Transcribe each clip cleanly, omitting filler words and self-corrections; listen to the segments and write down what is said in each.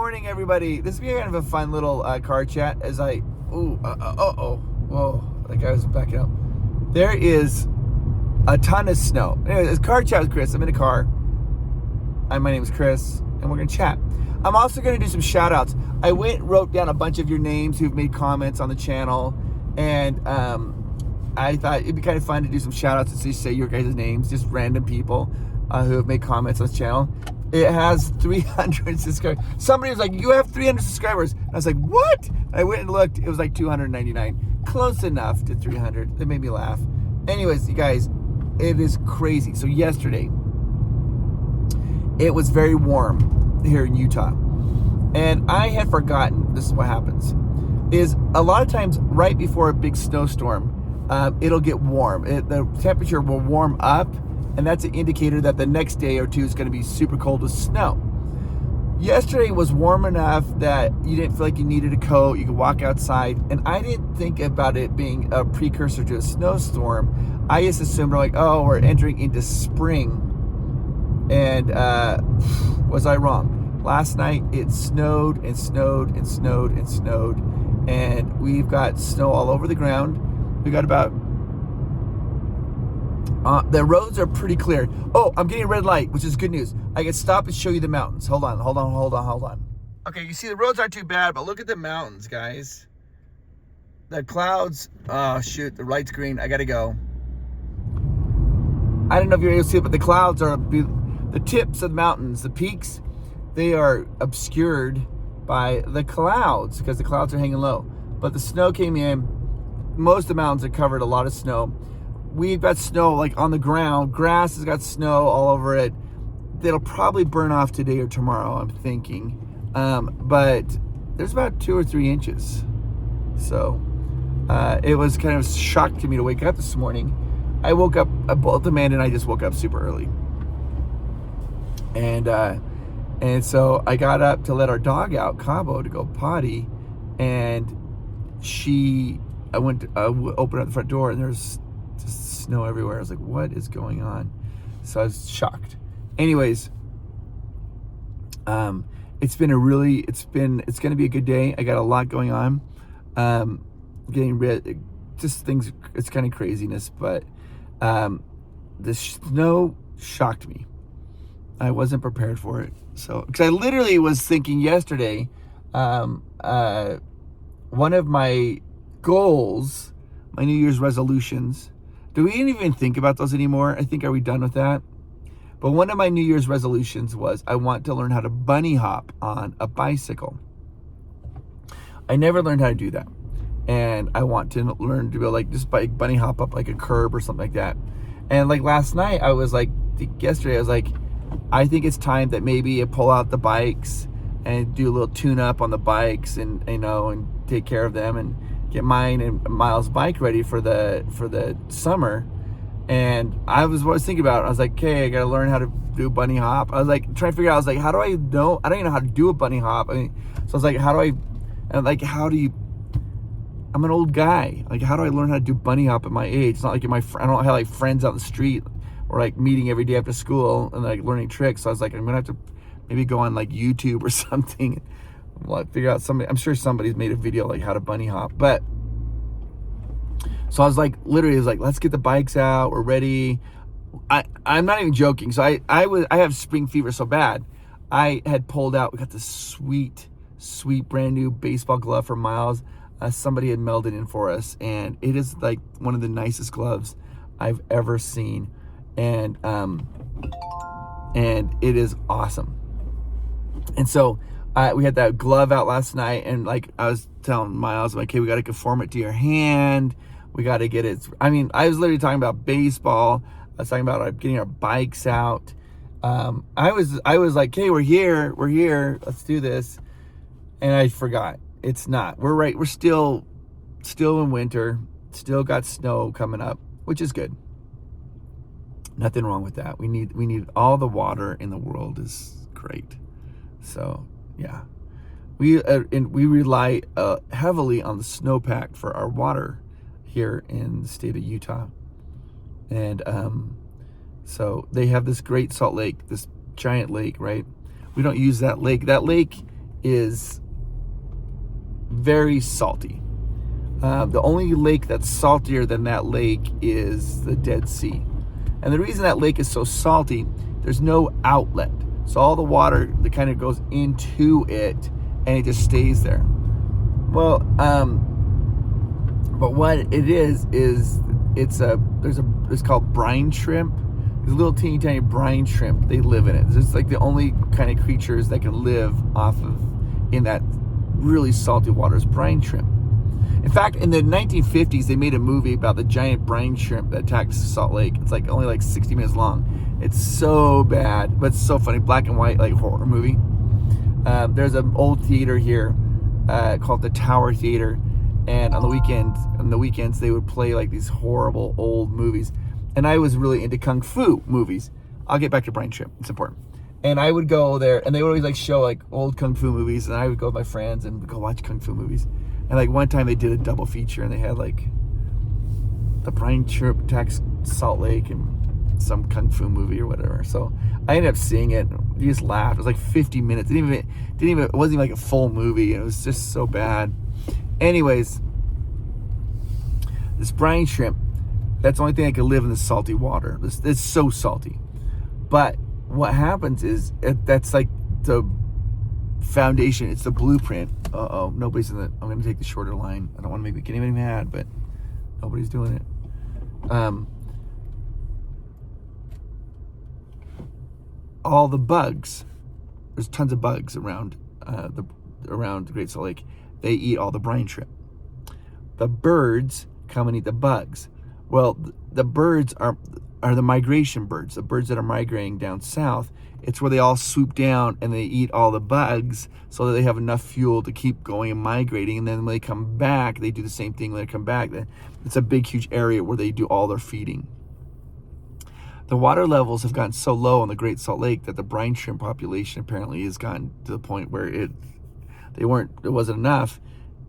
morning, everybody. This will be kind of a fun little car chat as I... Whoa, that guy was backing up. There is a ton of snow. Anyway, it's car chat with Chris. I'm in a car. My name is Chris, and we're going to chat. I'm also going to do some shout-outs. I wrote down a bunch of your names who've made comments on the channel, and I thought it'd be kind of fun to do some shout-outs and say your guys' names, just random people who have made comments on this channel. It has 300 subscribers. Somebody was like, you have 300 subscribers. And I was like, what? I went and looked. It was like 299. Close enough to 300. That made me laugh. Anyways, you guys, it is crazy. So yesterday, it was very warm here in Utah. And I had forgotten, this is what happens, is a lot of times right before a big snowstorm, it'll get warm. The temperature will warm up, and that's an indicator that the next day or two is going to be super cold with snow. Yesterday was warm enough that you didn't feel like you needed a coat. You could walk outside, and I didn't think about it being a precursor to a snowstorm. I just assumed, we're entering into spring. And was I wrong? Last night it snowed and snowed and snowed and snowed, and we've got snow all over the ground. We got about the roads are pretty clear. Oh, I'm getting a red light, which is good news. I can stop and show you the mountains. Hold on. Okay, you see the roads aren't too bad, but look at the mountains, guys. The clouds, oh shoot, the light's green. I gotta go. I don't know if you're able to see it, but the clouds are the tips of the mountains, the peaks, they are obscured by the clouds because the clouds are hanging low. But the snow came in. Most of the mountains are covered, a lot of snow. We've got snow like on the ground. Grass has got snow all over it. That'll probably burn off today or tomorrow, I'm thinking. But there's about 2 or 3 inches. So it was kind of a shock to me to wake up this morning. I woke up, both Amanda and I just woke up super early. And so I got up to let our dog out, Cabo, to go potty. And I went to open up the front door, and there's just snow everywhere. I was like, what is going on? So I was shocked. Anyways, it's going to be a good day. I got a lot going on. Getting rid, just things, it's kind of craziness, but the snow shocked me. I wasn't prepared for it. So, because I literally was thinking yesterday, one of my goals, my New Year's resolutions, do we even think about those anymore? I think, are we done with that? But one of my New Year's resolutions was I want to learn how to bunny hop on a bicycle. I never learned how to do that. And I want to learn to be just bunny hop up like a curb or something like that. And like last night, yesterday, I was like, I think it's time that maybe I pull out the bikes and do a little tune up on the bikes and take care of them and get mine and Miles' bike ready for the summer. And I was thinking about it. I was like, okay, I got to learn how to do bunny hop. I was like trying to figure out, I was like, how do I know? I don't even know how to do a bunny hop. So I was like, I'm an old guy. Like, how do I learn how to do bunny hop at my age? It's not like I don't have friends out in the street or meeting every day after school and learning tricks. So I was like, I'm gonna have to maybe go on YouTube or something, figure out somebody. I'm sure somebody's made a video how to bunny hop. But so I was literally let's get the bikes out. We're ready. I'm not even joking. So I have spring fever so bad. I had pulled out. We got this sweet brand new baseball glove for Miles. Somebody had mailed it in for us, and it is one of the nicest gloves I've ever seen. And it is awesome. And so we had that glove out last night, and I was telling Miles, okay, we got to conform it to your hand. We got to get it. I was literally talking about baseball. I was talking about getting our bikes out. I was like, hey, we're here. Let's do this. And I forgot. It's not. We're still in winter. Still got snow coming up, which is good. Nothing wrong with that. We need all the water in the world is great. So yeah, we rely heavily on the snowpack for our water here in the state of Utah, and so they have this Great Salt Lake, this giant lake, right? We don't use that lake. That lake is very salty. The only lake that's saltier than that lake is the Dead Sea. And the reason that lake is so salty, there's no outlet. So all the water that kind of goes into it and it just stays there. Well, but what it is it's called brine shrimp. These little teeny tiny brine shrimp, they live in it. It's like the only kind of creatures that can live in that really salty water is brine shrimp. In fact, in the 1950s, they made a movie about the giant brine shrimp that attacked Salt Lake. It's like only like 60 minutes long. It's so bad, but it's so funny. Black and white, like horror movie. There's an old theater here called the Tower Theater, and on the weekends they would play like these horrible old movies. And I was really into kung fu movies. I'll get back to brine shrimp. It's important. And I would go there, and they would always like show like old kung fu movies, and I would go with my friends and go watch kung fu movies. And like one time they did a double feature, and they had like the brine shrimp attacks Salt Lake and some kung fu movie or whatever. So I ended up seeing it. You just laughed. It was like 50 minutes. It wasn't even like a full movie. It was just so bad. Anyways, this brine shrimp, that's the only thing that can live in the salty water. It's so salty. But what happens is that's like the foundation. It's the blueprint. Nobody's in the. I'm going to take the shorter line. I don't want to get anybody mad, but nobody's doing it. All the bugs. There's tons of bugs around the Great Salt Lake. They eat all the brine shrimp. The birds come and eat the bugs. Well, the birds are the migration birds, the birds that are migrating down south. It's where they all swoop down and they eat all the bugs so that they have enough fuel to keep going and migrating. And then when they come back, they do the same thing when they come back. It's a big, huge area where they do all their feeding. The water levels have gotten so low on the Great Salt Lake that the brine shrimp population apparently has gotten to the point where it wasn't enough.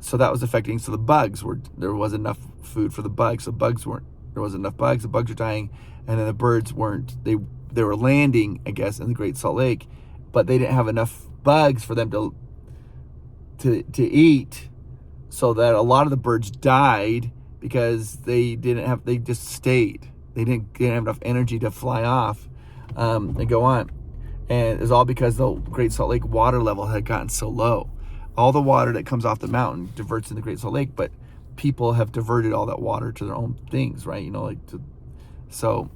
So that was affecting. So the bugs there wasn't enough food for the bugs. So there wasn't enough bugs. The bugs were dying, and then the birds weren't. They were landing, I guess, in the Great Salt Lake, but they didn't have enough bugs for them to eat. So that a lot of the birds died because they just stayed. They didn't have enough energy to fly off and go on. And it was all because the Great Salt Lake water level had gotten so low. All the water that comes off the mountain diverts in the Great Salt Lake, but people have diverted all that water to their own things, right? So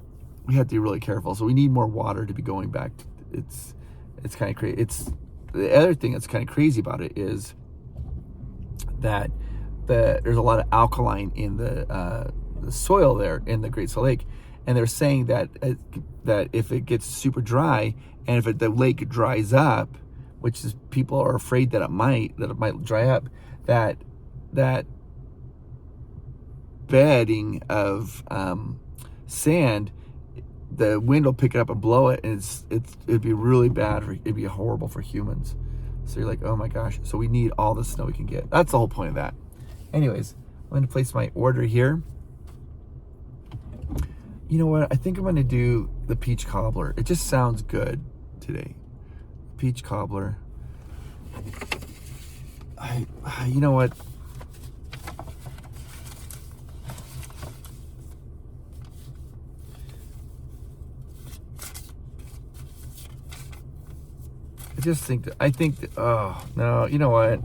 we have to be really careful. So we need more water to be going back. It's kind of crazy. The other thing that's kind of crazy about it is that there's a lot of alkaline in the soil there in the Great Salt Lake, and they're saying that if it gets super dry and if the lake dries up, which is people are afraid that it might dry up, that bedding of sand, the wind will pick it up and blow it, and it'd be really bad. It'd be horrible for humans. So you're like, oh my gosh. So we need all the snow we can get. That's the whole point of that. Anyways, I'm going to place my order here. You know what? I think I'm going to do the peach cobbler. It just sounds good today. Peach cobbler. You know what? I think that, oh no, you know what?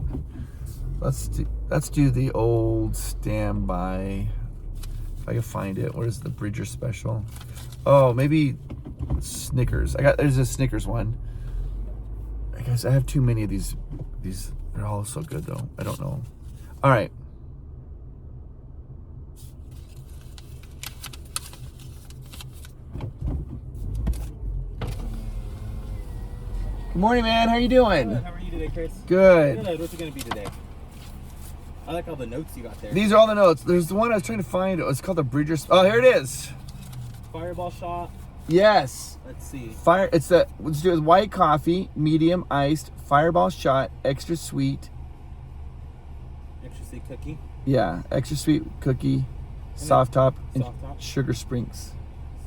Let's do the old standby. If I can find it. Where's the Bridger special? Oh, maybe Snickers. There's a Snickers one. I guess I have too many of these. They're all so good though. I don't know. All right. Good morning, man. How are you doing? Good. How are you today, Chris? Good. What's it going to be today? I like all the notes you got there. These are all the notes. There's the one I was trying to find. It's called the Bridger. Oh, here it is. Fireball shot. Yes. Let's see. Let's do it with white coffee, medium iced, fireball shot, extra sweet. Extra sweet cookie. Yeah, extra sweet cookie, soft top, and sugar sprinks.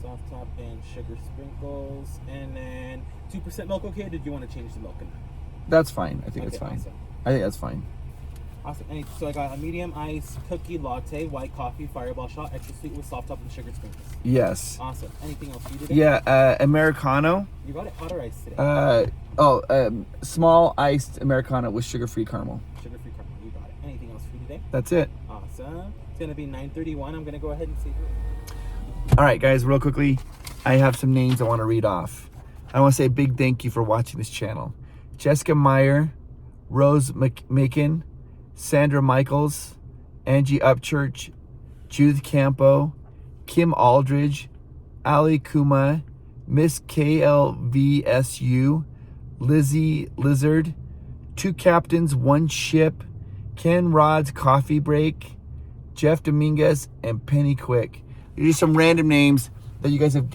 Soft top and sugar sprinkles, and then 2% milk. Okay, or did you want to change the milk in that? That's fine. I think Okay, that's fine. awesome. I think that's fine. Awesome. So I got a medium ice cookie latte, white coffee, fireball shot, extra sweet with soft top and sugar sprinkles. Yes. Awesome. Anything else for you today? Yeah, Americano. You got it hot or iced today? Small iced Americano with sugar-free caramel. Sugar-free caramel. You got it. Anything else for you today? That's it. Awesome. It's gonna be 9:31. I'm gonna go ahead and see. All right, guys, real quickly, I have some names I want to read off. I want to say a big thank you for watching this channel. Jessica Meyer, Rose Macon, Sandra Michaels, Angie Upchurch, Judith Campo, Kim Aldridge, Ali Kuma, Miss KLVSU, Lizzie Lizard, Two Captains, One Ship, Ken Rod's Coffee Break, Jeff Dominguez, and Penny Quick. These are some random names that you guys have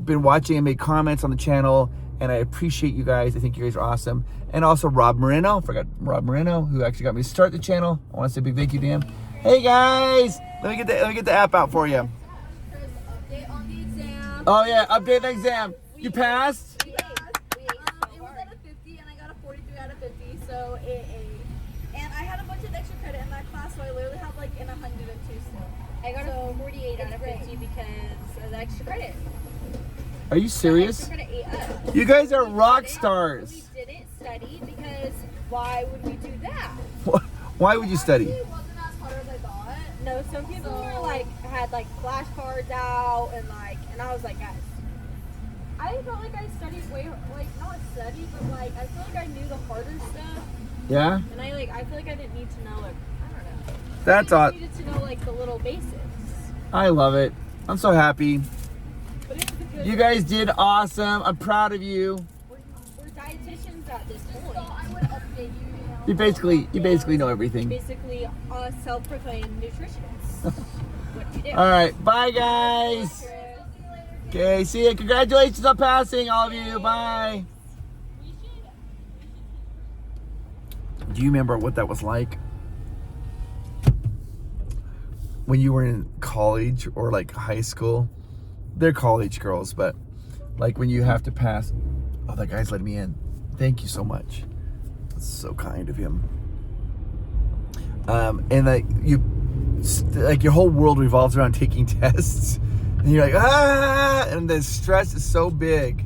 been watching and made comments on the channel, and I appreciate you guys. I think you guys are awesome. And also Rob Moreno, forgot Rob Moreno, who actually got me to start the channel. I want to say a big thank you to him. Hey guys, let me get the app out for you. Update on the exam. Oh yeah, update the exam. You passed? It was at a 50 and I got a 43 out of 50, so AA. And I had a bunch of extra credit in that class, so I literally had like an 102 still. I got a 48 out of 50 because of the extra credit. Are you serious? Extra credit ate up. You guys are rock We stars. didn't study because why would we do that? Why would you study? It wasn't as hard as I thought. No, some people were like had like flashcards out and I was like, guys, I felt like I studied way like not studied, but like I feel like I knew the harder stuff, Yeah? and I feel like I didn't need to know like I don't know. That's I all. just needed to know like the little basics. I love it. I'm so happy. But it was a good. You guys did awesome. I'm proud of you. We're dietitians at this So point. I would update you. You basically know everything. Basically a self-proclaimed nutritionist. What you do. All right, bye guys. Okay, see ya. Congratulations on passing, all of you. Bye. Do you remember what that was like when you were in college or like high school? They're college girls, but like when you have to pass. Oh, that guy's letting me in. Thank you so much. That's so kind of him. And like your whole world revolves around taking tests, and you're like and the stress is so big.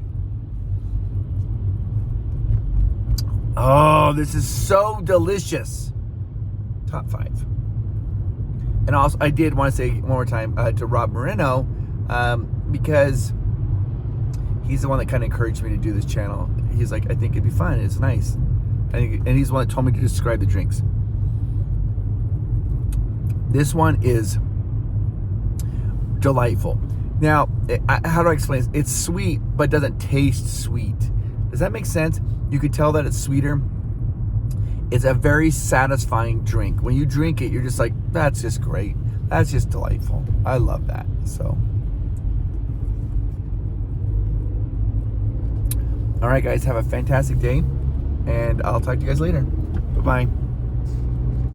Oh, this is so delicious. Top 5. And also, I did want to say one more time to Rob Moreno, because he's the one that kind of encouraged me to do this channel. He's like, I think it'd be fun. It's nice. And he's the one that told me to describe the drinks. This one is delightful. Now, how do I explain this? It's sweet, but doesn't taste sweet. Does that make sense? You could tell that it's sweeter. It's a very satisfying drink. When you drink it, you're just like, that's just great. That's just delightful. I love that. So, all right, guys, have a fantastic day, and I'll talk to you guys later. Bye-bye.